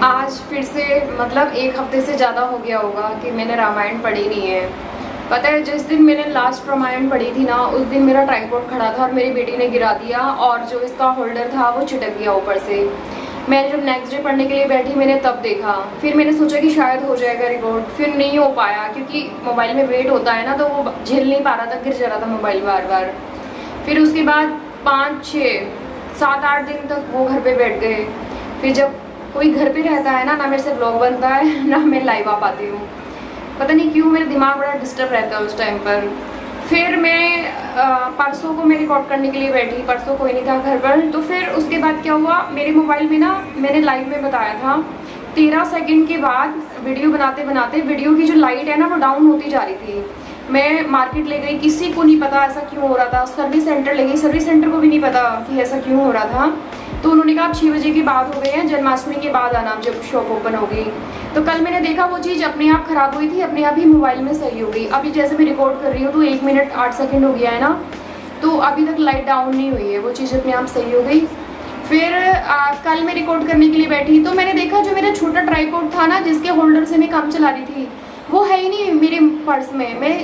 आज फिर से मतलब 1 हफ्ते से ज़्यादा हो गया होगा कि मैंने रामायण पढ़ी नहीं है। पता है, जिस दिन मैंने लास्ट रामायण पढ़ी थी ना, उस दिन मेरा ट्राइपॉड खड़ा था और मेरी बेटी ने गिरा दिया और जो इसका होल्डर था वो चिटक गया ऊपर से। मैं जब नेक्स्ट डे पढ़ने के लिए बैठी मैंने तब देखा, फिर मैंने सोचा कि शायद हो जाएगा रिकॉर्ड, फिर नहीं हो पाया क्योंकि मोबाइल में वेट होता है ना, तो वो झेल नहीं पा रहा था, गिर जा रहा था मोबाइल बार बार। फिर उसके बाद 5, 6, 7, 8 दिन तक वो घर पे बैठ गए। फिर जब कोई घर पे रहता है ना मेरे से ब्लॉग बनता है ना मैं लाइव आ पाती हूँ। पता नहीं क्यों मेरा दिमाग बड़ा डिस्टर्ब रहता है उस टाइम पर। फिर मैं परसों को मैं रिकॉर्ड करने के लिए बैठी, परसों कोई नहीं था घर पर। तो फिर उसके बाद क्या हुआ, मेरे मोबाइल में ना मैंने लाइव में बताया था 13 सेकंड के बाद वीडियो बनाते बनाते वीडियो की जो लाइट है ना वो डाउन होती जा रही थी। मैं मार्केट ले गई, किसी को नहीं पता ऐसा क्यों हो रहा था। सर्विस सेंटर ले गई, सर्विस सेंटर को भी नहीं पता कि ऐसा क्यों हो रहा था। तो उन्होंने कहा आप 6 बजे के बाद हो गए हैं, जन्माष्टमी के बाद आना जब शॉप ओपन होगी। तो कल मैंने देखा वो चीज़ अपने आप ख़राब हुई थी, अपने आप ही मोबाइल में सही हो गई। अभी जैसे मैं रिकॉर्ड कर रही हूँ तो 1 मिनट 8 सेकंड हो गया है ना, तो अभी तक लाइट डाउन नहीं हुई है, वो चीज़ अपने आप सही हो गई। फिर कल मैं रिकॉर्ड करने के लिए बैठी तो मैंने देखा जो मेरा छोटा ट्राइपॉड था ना, जिसके होल्डर से मैं काम चला रही थी, वो है ही नहीं मेरे पर्स में। मैं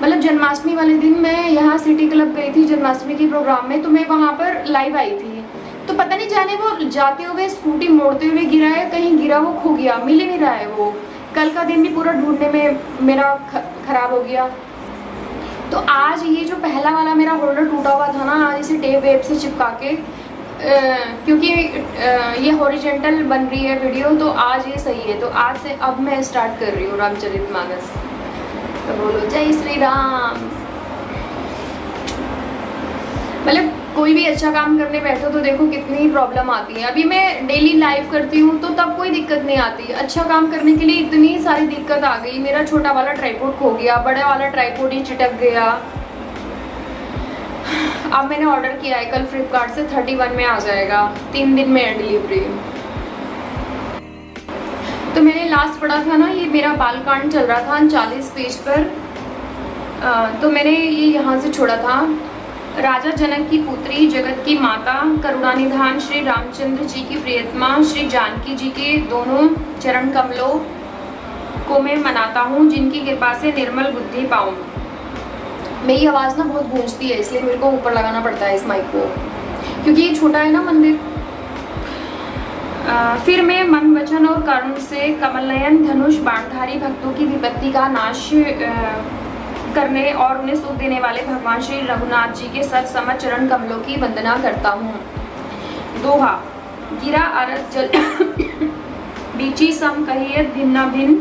मतलब जन्माष्टमी वाले दिन मैं यहाँ सिटी क्लब गई थी जन्माष्टमी के प्रोग्राम में, तो मैं वहाँ पर लाइव आई थी। तो पता नहीं जाने वो जाते हुए स्कूटी मोड़ते हुए गिरा है, कहीं गिरा वो खो गया, मिल ही नहीं रहा है वो। कल का दिन भी पूरा ढूंढने में मेरा खराब हो गया। तो आज ये जो पहला वाला मेरा होल्डर टूटा हुआ था ना, आज इसे टेप वेप से चिपका के क्योंकि ये हॉरिजेंटल बन रही है वीडियो, तो आज ये सही है। तो आज से अब मैं स्टार्ट कर रही हूँ रामचरितमानस। तो बोलो जय श्री राम। मतलब कोई भी अच्छा काम करने बैठो तो देखो कितनी प्रॉब्लम आती है। अभी मैं डेली लाइव करती हूँ तो तब कोई दिक्कत नहीं आती, अच्छा काम करने के लिए इतनी सारी दिक्कत आ गई। मेरा छोटा वाला ट्राइपॉड खो गया, बड़ा वाला ट्राइपॉड ही चिटक गया। अब मैंने ऑर्डर किया है, कल फ्लिपकार्ट से 31 में आ जाएगा, 3 दिन में है डिलीवरी। तो मैंने लास्ट पढ़ा था ना, ये मेरा बालकांड चल रहा था 39 पेज पर। तो मैंने ये यहाँ से छोड़ा था। राजा जनक की पुत्री, जगत की माता, करुणानिधान श्री रामचंद्र जी की प्रियतमा श्री जानकी जी के दोनों चरण कमलों को मैं मनाता हूँ, जिनकी कृपा से निर्मल बुद्धि पाऊँ। मेरी आवाज़ ना बहुत गूंजती है, इसलिए मेरे को ऊपर लगाना पड़ता है इस माइक को, क्योंकि ये छोटा है ना मंदिर। फिर मैं मन, वचन और कर्म से कमलनयन धनुष बाणधारी भक्तों की विपत्ति का नाश करने और उन्हें सुख देने वाले भगवान श्री रघुनाथ जी के सत्सम चरण कमलों की वंदना करता हूँ। दोहा। गिरा अरस जल बीची सम कहिए भिन्न भिन्न,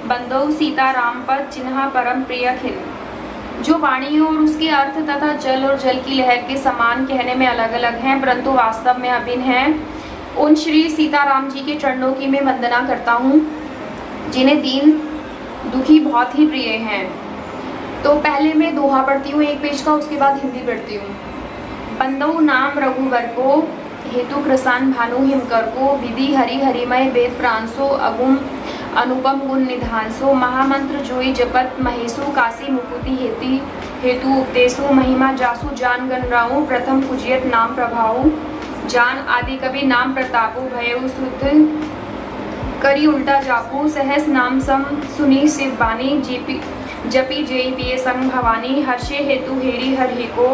बंदो सीता राम पद चिन्हा परम प्रिय खिन। जो वाणी और उसके अर्थ तथा जल और जल की लहर के समान कहने में अलग अलग हैं, परंतु वास्तव में अभिन्न हैं, उन श्री सीताराम जी के चरणों की मैं वंदना करता हूँ, जिन्हें दीन दुखी बहुत ही प्रिय हैं। तो पहले मैं दोहा पढ़ती हूँ 1 पेज का, उसके बाद हिंदी पढ़ती हूँ। बंदौ नाम रघुवर को, हेतु कृसान भानु हिमकर को, विधि हरि हरिमय वेद प्रांसो, अगुम अनुपम गुण निधानसो, महामंत्र जोई जपत महेशु, काशी मुकुति हेति हेतु उपदेशो, महिमा जासु जान गण राऊ, प्रथम पूजियत नाम प्रभाऊ, जान आदि कवि नाम प्रतापो, भयउ शुद्ध करी उल्टा जापू, सहस नाम सम सुनी शिव बानी, जपी जय पिए संग भवानी, हर्षे हेतु हेरी हर ही को,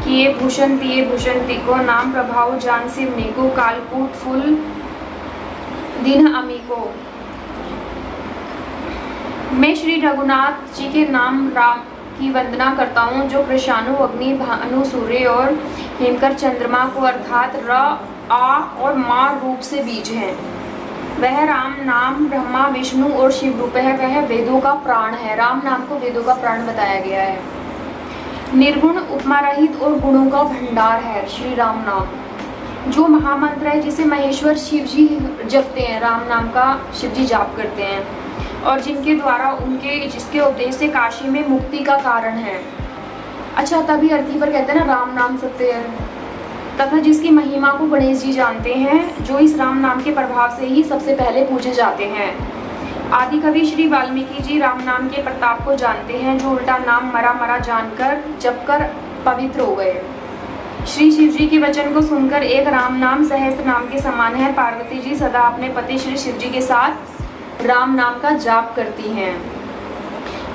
किए भूषण तिये भूषण तिको, नाम प्रभाव जान शिव नीको, कालकूट फुल दिन अमीको। मैं श्री रघुनाथ जी के नाम राम की वंदना करता हूँ, जो कृषाणु अग्नि भानु सूर्य और हिमकर चंद्रमा को अर्थात र, आ और मा रूप से बीज हैं। वह राम नाम ब्रह्मा विष्णु और शिव रूप है, वह वेदों का प्राण है। राम नाम को वेदों का प्राण बताया गया है। निर्गुण उपमा रहित और गुणों का भंडार है श्री राम नाम, जो महामंत्र है जिसे महेश्वर शिव जी जपते हैं, राम नाम का शिव जी जाप करते हैं, और जिनके द्वारा जिसके उपदेश से काशी में मुक्ति का कारण है। अच्छा, तभी अर्थी पर कहते हैं ना राम नाम सत्य है। तथा जिसकी महिमा को गणेश जी जानते हैं, जो इस राम नाम के प्रभाव से ही सबसे पहले पूजे जाते हैं। आदि कवि श्री वाल्मीकि जी राम नाम के प्रताप को जानते हैं, जो उल्टा नाम मरा मरा जानकर जपकर पवित्र हो गए। श्री शिव जी के वचन को सुनकर एक राम नाम सहस्त्र नाम के समान है। पार्वती जी सदा अपने पति श्री शिव जी के साथ राम नाम का जाप करती हैं।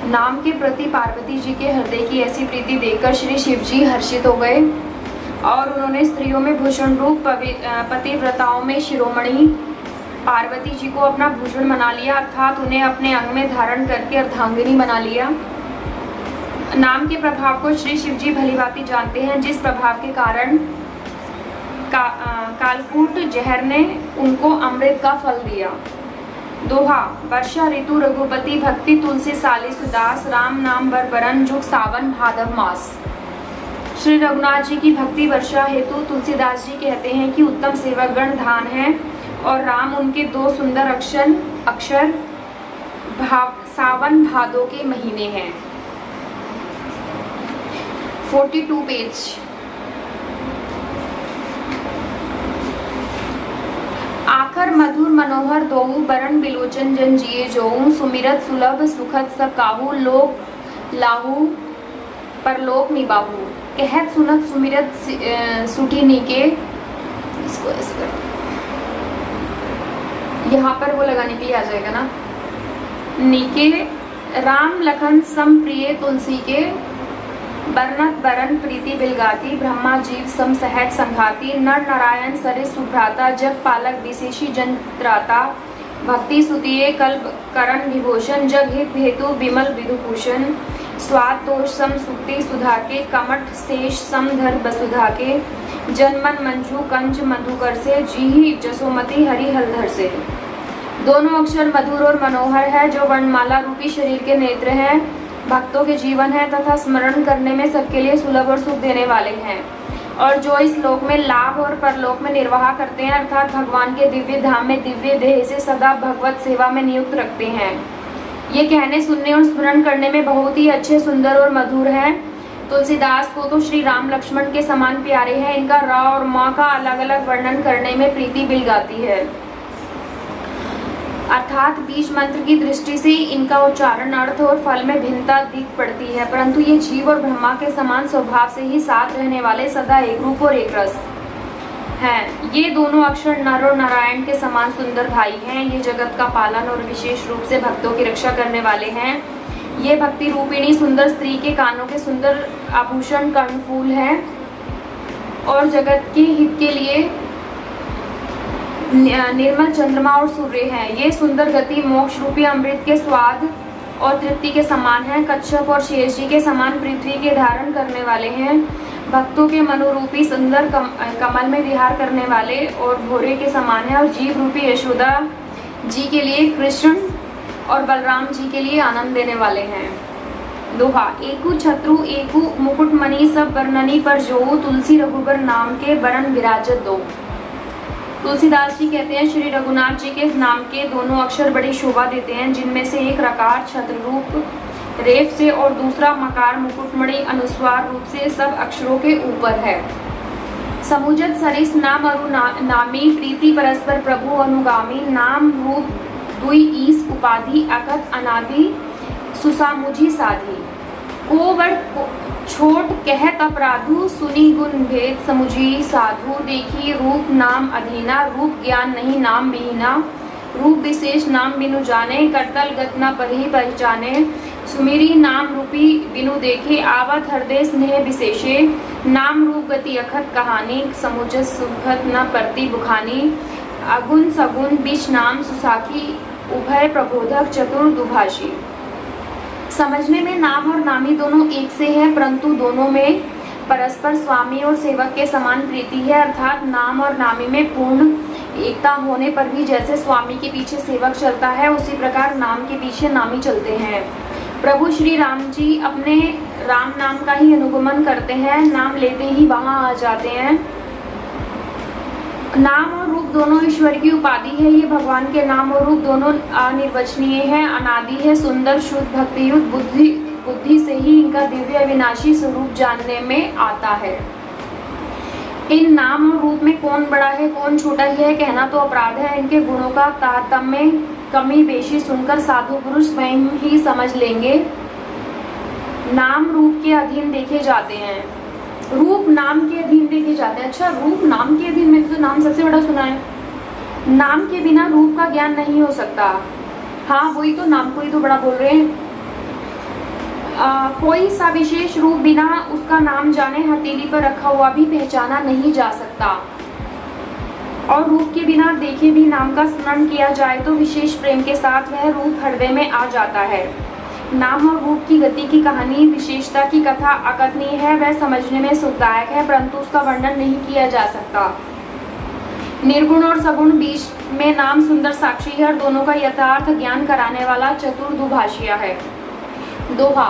नाम के प्रति पार्वती जी के हृदय की ऐसी प्रीति देखकर श्री शिव जी हर्षित हो गए और उन्होंने स्त्रियों में भूषण रूप पतिव्रताओं में शिरोमणि पार्वती जी को अपना भूषण बना लिया, अर्थात उन्हें अपने अंग में धारण करके अर्धांगिनी बना लिया। नाम के प्रभाव को श्री शिव जी भलीभांति जानते हैं, जिस प्रभाव के कारण कालकूट जहर ने उनको अमृत का फल दिया। दोहा। वर्षा ऋतु रघुपति भक्ति तुलसी साली सुदास, राम नाम बर बरन जुग सावन भादव मास। श्री रघुनाथ जी की भक्ति वर्षा हेतु तुलसीदास जी कहते हैं कि उत्तम सेवक गण धान है और राम उनके दो सुंदर अक्षर सावन भादो के महीने हैं। 42 पेज। आखर मधुर मनोहर दोऊ, बरन बिलोचन जन जिए जोऊ, सुमिरत सुलभ सुखद सब काहू, लोक लाहू परलोक निबाहू। कहत सुनत सुमिरत सुठी नीके, इसको यहाँ पर वो लगाने के लिए आ जाएगा ना, नीके राम लखन सम प्रिय तुलसी के, बरनत बरन प्रीति बिलगाती, ब्रह्मा जीव सम सहज संघाती, नर नारायण सरे सुभ्राता, जग पालक विशेषी जन त्राता, भक्ति सुतिये कल्प करण विभूषण, जग हित हेतु विमल विधुभूषण, स्वाद तोष सम सुक्ति सुधा के, कमठ शेष समधर वसुधा के, जनमन मंजू कंज मधुकर से, जीही जसोमती हरि हलधर से। दोनों अक्षर मधुर और मनोहर है, जो वर्णमाला रूपी शरीर के नेत्र हैं, भक्तों के जीवन है तथा स्मरण करने में सबके लिए सुलभ और सुख देने वाले हैं, और जो इस लोक में लाभ और परलोक में निर्वाह करते हैं, अर्थात भगवान के दिव्य धाम में दिव्य देह से सदा भगवत सेवा में नियुक्त रखते हैं। ये कहने सुनने और स्मरण करने में बहुत ही अच्छे, सुंदर और मधुर हैं। तुलसीदास को तो श्री राम लक्ष्मण के समान प्यारे हैं। इनका र और म का अलग अलग वर्णन करने में प्रीति बिलगाती है, अर्थात बीज मंत्र की दृष्टि से इनका उच्चारण, अर्थ और फल में भिन्नता दिख पड़ती है, परंतु ये जीव और ब्रह्मा के समान स्वभाव से ही साथ रहने वाले सदा एक रूप और एक रस हैं। ये दोनों अक्षर नर और नारायण के समान सुंदर भाई हैं। ये जगत का पालन और विशेष रूप से भक्तों की रक्षा करने वाले हैं। ये भक्ति रूपिणी सुंदर स्त्री के कानों के सुंदर आभूषण कर्णफूल हैं और जगत के हित के लिए निर्मल चंद्रमा और सूर्य हैं। ये सुंदर गति मोक्ष रूपी अमृत के स्वाद और तृप्ति के समान हैं। कच्छप और शेष जी के समान पृथ्वी के धारण करने वाले हैं। भक्तों के मनोरूपी सुंदर कमल में विहार करने वाले और भोरे के समान है, और जीव रूपी यशोदा जी के लिए कृष्ण और बलराम जी के लिए आनंद देने वाले हैं। दोहा। एकु छत्रु एकु मुकुटमणि सब वर्णनी पर जो, तुलसी रघुबर नाम के बरन विराजत दो। तुलसीदास जी कहते हैं श्री रघुनाथ जी के नाम के दोनों अक्षर बड़ी शोभा देते हैं, जिनमें से एक रकार छत्र रूप रेफ से और दूसरा मकार मुकुटमणि अनुस्वार रूप से सब अक्षरों के ऊपर है। समुजत सरिस नाम अरु नामी, प्रीति परस्पर प्रभु अनुगामी, नाम रूप दुई ईस उपाधि अकथ अनादि सुसामुझी साधी। कोवड़ छोट कहत अपराधु, सुनी गुण भेद समुझी साधु, देखी रूप नाम अधीना, रूप ज्ञान नहीं नाम विहीना, रूप विशेष नाम बिनु जाने, करतल गत न परहि पहचाने, सुमिरी नाम रूपी बिनु देखे, आवत हृदय स्नेह विशेषे, नाम रूप गति अखत कहानी, समुझत सुखत न परति बुखानी, अगुण सगुण बीच नाम सुसाखी, उभय प्रबोधक चतुर दुभाषी। समझने में नाम और नामी दोनों एक से है, परंतु दोनों में परस्पर स्वामी और सेवक के समान प्रीति है, अर्थात नाम और नामी में पूर्ण एकता होने पर भी जैसे स्वामी के पीछे सेवक चलता है, उसी प्रकार नाम के पीछे नामी चलते हैं। प्रभु श्री राम जी अपने राम नाम का ही अनुगमन करते हैं, नाम लेते ही वहां आ जाते हैं। नाम और रूप दोनों ईश्वर की उपाधि है। ये भगवान के नाम और रूप दोनों अनिर्वचनीय है, अनादि है, सुंदर शुद्ध भक्तियुक्त बुद्धि से ही इनका दिव्य अविनाशी स्वरूप जानने में आता है। इन नाम और रूप में कौन बड़ा है कौन छोटा है कहना तो अपराध है। इनके गुणों का तारतम्य कमी बेशी सुनकर साधु पुरुष स्वयं ही समझ लेंगे। नाम रूप के अधीन देखे जाते हैं। रूप नाम के अधीन देखे जाते हैं। अच्छा, रूप नाम के अधीन, मैंने तो नाम सबसे बड़ा सुना है। नाम के बिना रूप का ज्ञान नहीं हो सकता। हाँ, वही तो, नाम को ही तो बड़ा बोल रहे हैं। कोई सा विशेष रूप बिना उसका नाम जाने हथेली पर रखा हुआ भी पहचाना नहीं जा सकता, और रूप के बिना देखे भी नाम का स्मरण किया जाए तो विशेष प्रेम के साथ वह रूप हृदय में आ जाता है। नाम और रूप की गति की कहानी, विशेषता की कथा अकथनीय है, वह समझने में सुखदायक है, परंतु उसका वर्णन नहीं किया जा सकता। निर्गुण और सगुण बीच में नाम सुंदर साक्षी है और दोनों का यथार्थ ज्ञान कराने वाला चतुर दुभाषिया है। दोहा।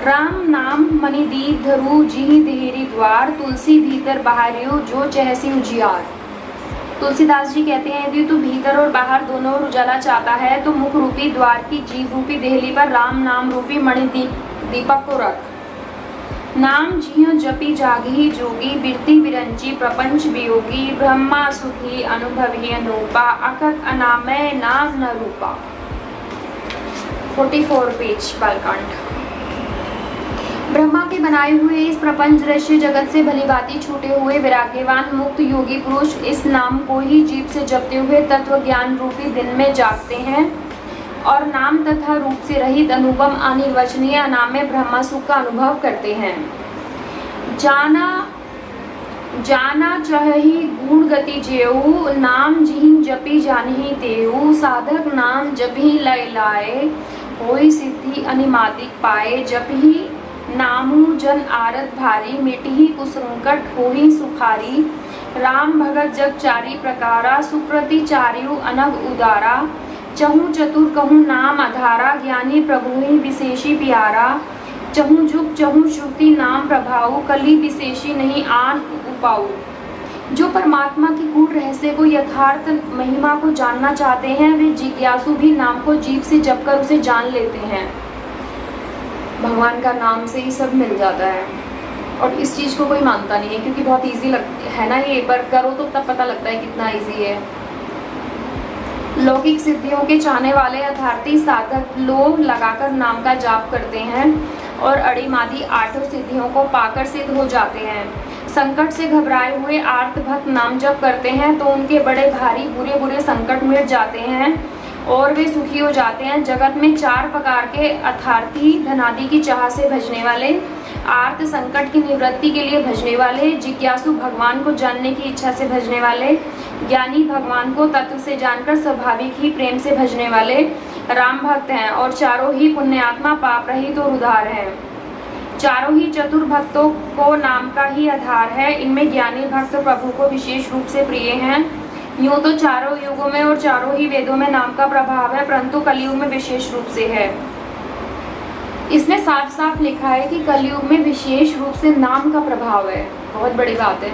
राम नाम मणि दीप धरु जिहि देहरी द्वार, तुलसी भीतर बाहरियो जो चहसी उजियार। तुलसीदास जी कहते हैं, यदि तू भीतर और बाहर दोनों ओर उजाला चाहता है तो मुख रूपी द्वार की जीव रूपी देहली पर राम नाम रूपी मणि दीपक को रख। नाम जियो जपी जागी जोगी, बिरती विरंची प्रपंच वियोगी, ब्रह्मा सुखी अनुभवी अनूपा, अकथ अनामय नाम न रूपा। 44 पेज बालकांड। ब्रह्मा के बनाए हुए इस प्रपंच दृश्य जगत से भलीभांति छूटे हुए विराग्यवान मुक्त योगी पुरुष इस नाम को ही जीभ से जपते हुए तत्व ज्ञान रूपी दिन में जागते हैं और नाम तथा रूप से रहित अनुपम अनिर्वचनीय अनामय ब्रह्मा सुख का अनुभव करते हैं। जाना चहहि गुण गति जेऊ, नाम जिहि जपी जानहि तेऊ, साधक नाम जपहि लय लाए, होई सिद्धि अनिमादिक पाए, जपहि नामु जन आरत भारी, मिटहि कुसंकट होहि सुखारी, राम भगत जग चारी प्रकारा, सुकृति चार्यु अनग उदारा, चहु चतुर कहूँ नाम आधारा, ज्ञानी प्रभु ही विशेषी प्यारा, चहु जुग चहु श्रुति नाम प्रभाऊ, कली विशेषी नहीं आन उपाऊ। जो परमात्मा की गूढ़ रहस्य को यथार्थ महिमा को जानना चाहते हैं वे जिज्ञासु भी नाम को जीभ से जपकर उसे जान लेते हैं। भगवान का नाम से ही सब मिल जाता है और इस चीज़ को कोई मानता नहीं है क्योंकि बहुत इजी है ना ये, पर करो तो तब पता लगता है कितना इजी है। लौकिक सिद्धियों के चाहने वाले यथार्थी साधक लोभ लगाकर नाम का जाप करते हैं और अड़ीमादी आठों सिद्धियों को पाकर सिद्ध हो जाते हैं। संकट से घबराए हुए आर्त भक्त नाम जप करते हैं तो उनके बड़े भारी बुरे बुरे संकट मिट जाते हैं और वे सुखी हो जाते हैं। जगत में 4 प्रकार के अर्थार्थी, धनादि की चाह से भजने वाले, आर्त संकट की निवृत्ति के लिए भजने वाले, जिज्ञासु भगवान को जानने की इच्छा से भजने वाले, ज्ञानी भगवान को तत्व से जानकर स्वाभाविक ही प्रेम से भजने वाले राम भक्त हैं और चारों ही पुण्यात्मा पाप रहित और उदार हैं। चारों ही चतुर भक्तों को नाम का ही आधार है। इनमें ज्ञानी भक्त प्रभु को विशेष रूप से प्रिय हैं। यूँ तो चारों युगों में और चारों ही वेदों में नाम का प्रभाव है, परंतु कलयुग में विशेष रूप से है। इसमें साफ साफ लिखा है कि कलयुग में विशेष रूप से नाम का प्रभाव है। बहुत बड़ी बात है।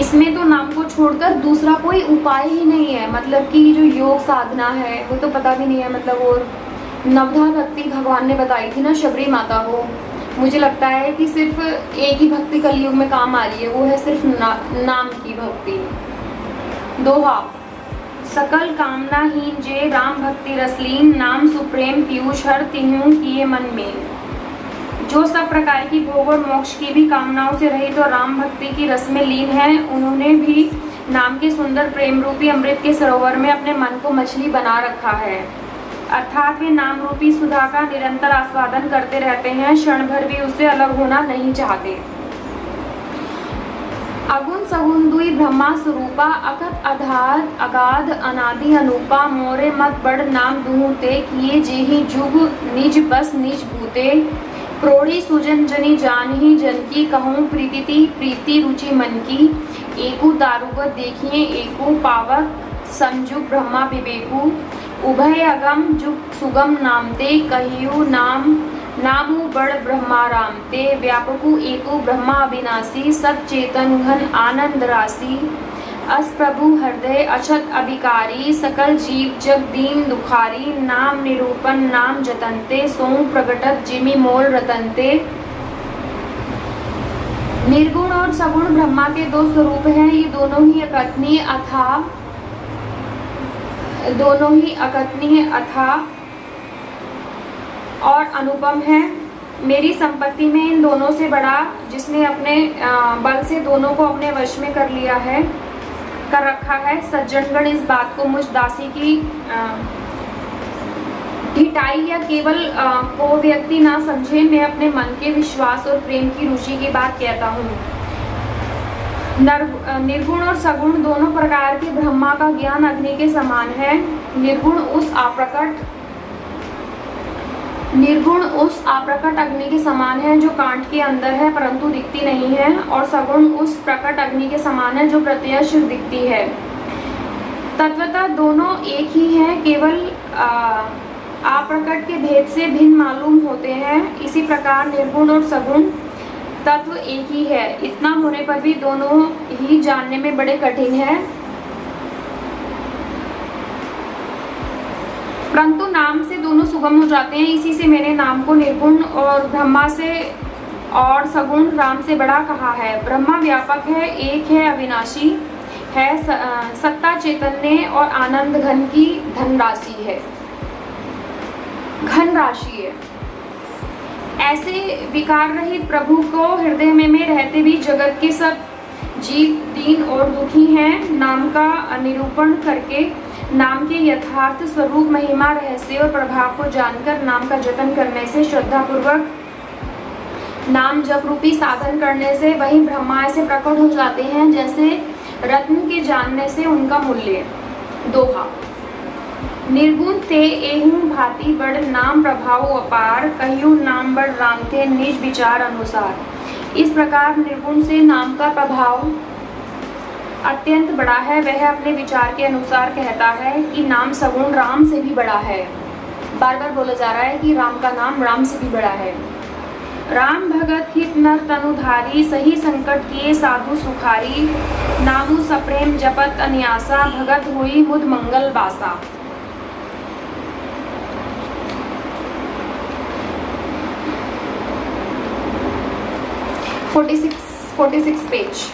इसमें तो नाम को छोड़कर दूसरा कोई उपाय ही नहीं है। मतलब कि जो योग साधना है वो तो पता भी नहीं है। मतलब और नवधा भक्ति भगवान ने बताई थी ना शबरी माता को। मुझे लगता है कि सिर्फ एक ही भक्ति कलयुग में काम आ रही है, वो है सिर्फ नाम की भक्ति। दोहा। सकल कामनाहीन जे राम भक्ति रसलीन, नाम सुप्रेम पीयूष हर तिन्हु किए मन में। जो सब प्रकार की भोग और मोक्ष की भी कामनाओं से रहित और राम भक्ति की रस में लीन है, उन्होंने भी नाम के सुंदर प्रेम रूपी अमृत के सरोवर में अपने मन को मछली बना रखा है। अर्थात वे नाम रूपी सुधा का निरंतर आस्वादन करते रहते हैं, क्षण भर भी उससे अलग होना नहीं चाहते। अगुण सगुण दुई ब्रह्मा स्वरूपा, अकथ आधार अगाध अनादि अनूपा, मोरे मत बड़ नाम दुहते, किए जेहि जुग निज बस निज भूते। प्रोढ़ी सुजन जनी जानही जन की, कहूँ प्रीति रुचि मन की। एकु दारुगत देखिए एकु पावक, संजुग ब्रह्मा विवेकु। उभय अगम जुग सुगम नामते, कहियु नामु बड़ ब्रह्मा रामते। व्यापकु एको ब्रह्मा अविनाशी, सच्चेतन घन आनंद राशि। अस प्रभु हृदय अछत अभिकारी, सकल जीव जग दीन दुखारी। नाम निरूपण नाम जतनते, सो प्रगटत जिमि मोल रतनते। निर्गुण और सगुण ब्रह्मा के 2 स्वरूप हैं। ये दोनों ही अकथनीय अथाह और अनुपम है। मेरी संपत्ति में इन दोनों से बड़ा, जिसने अपने बल से दोनों को अपने वश में कर लिया है, कर रखा है। सज्जनगण इस बात को मुझ दासी की ढिठाई या केवल को व्यक्ति ना समझे, मैं अपने मन के विश्वास और प्रेम की रुचि की बात कहता हूँ। निर्गुण और सगुण दोनों प्रकार के ब्रह्मा का ज्ञान अग्नि के समान है। निर्गुण उस अप्रकट अग्नि के समान है जो कांट के अंदर है परंतु दिखती नहीं है, और सगुण उस प्रकट अग्नि के समान है जो प्रत्यक्ष दिखती है। तत्वतः दोनों एक ही हैं, केवल अप्रकट के भेद से भिन्न मालूम होते हैं। इसी प्रकार निर्गुण और सगुण तत्व एक ही है, इतना होने पर भी दोनों ही जानने में बड़े कठिन है। परंतु नाम से दोनों सुगम हो जाते हैं। इसी से मैंने नाम को निर्गुण और ब्रह्मा से और सगुण राम से बड़ा कहा है। ब्रह्मा व्यापक है, एक है, अविनाशी है, सत्ता चैतन्य और आनंद घन की धनराशि है, घन राशि है। ऐसे विकार रहित प्रभु को हृदय में रहते भी जगत के सब जीव दीन और दुखी हैं। नाम का निरूपण करके नाम के यथार्थ स्वरूप, महिमा, रहस्य और प्रभाव को जानकर नाम का जतन करने से, श्रद्धा पूर्वक नाम जप रूपी साधन करने से वही ब्रह्मा ऐसे प्रकट हो जाते हैं जैसे रत्न के जानने से उनका मूल्य। दोहा। निर्गुण ते एहू भांति बड़, नाम प्रभाव अपार, कहियो नाम बड़ रांते निज विचार अनुसार। इस प्रकार निर्गुण से नाम का प्रभाव अत्यंत बड़ा है। वह अपने विचार के अनुसार कहता है कि नाम सगुण राम से भी बड़ा है। बार बार बोला जा रहा है कि राम का नाम राम से भी बड़ा है। राम भगत हित नर तनुधारी, सही संकट किए साधु सुखारी, नामु सप्रेम जपत अन्यासा, भगत हुई मुद मंगल बासा। 46 पेज।